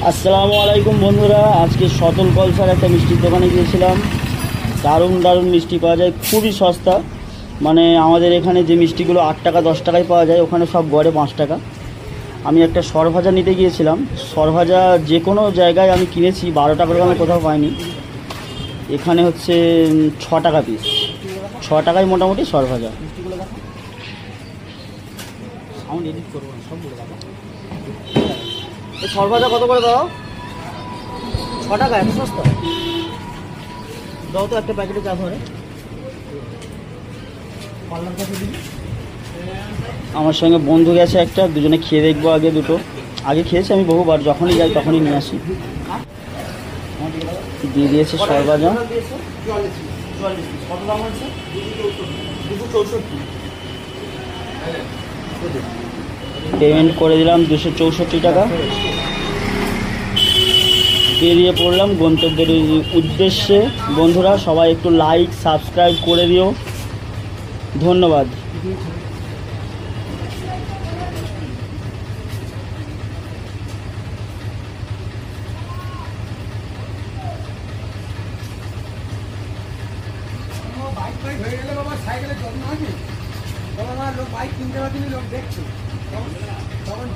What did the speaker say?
আসসালামু আলাইকুম বন্ধুরা, আজকে সতল কলসার একটা মিষ্টির দোকানে গিয়েছিলাম। দারুণ দারুণ মিষ্টি পাওয়া যায়, খুবই সস্তা। মানে আমাদের এখানে যে মিষ্টিগুলো 8 টাকা 10 টাকায় পাওয়া যায়, ওখানে সব গড়ে 5 টাকা। আমি একটা সরভাজা নিতে গিয়েছিলাম। সরভাজা যে কোনো জায়গায় আমি কিনেছি 12 টাকা করে, আমি কোথাও পাইনি। এখানে হচ্ছে 6 টাকা পিস, 6 টাকায় মোটামুটি সরভাজা। সাউন্ড এডিট করবো না, সবগুলো দেখো। এই সরভাজা কত করে দাও? 6 টাকা, এত সস্তা? দাও তো একটা প্যাকেটে চা ধরে। আমার সঙ্গে বন্ধু গেছে একটা, দুজনে খেয়ে দেখবো আগে দুটো। আগে খেয়েছি আমি বহুবার, যখনই যাই তখনই নিয়ে আসি। দিয়ে দিয়েছে সরভাজা। পেমেন্ট করে দিলাম 264 টাকা। বেরিয়ে পড়লাম গন্তব্যের উদ্দেশ্যে। বন্ধুরা সবাই একটু লাইক সাবস্ক্রাইব করে দিও, ধন্যবাদ। বাইক হয়ে গেলে বাবা সাইকেলের যত্ন আছে বাবা, লোক বাইক কিনতে পারছিনি, লোক দেখছে তখন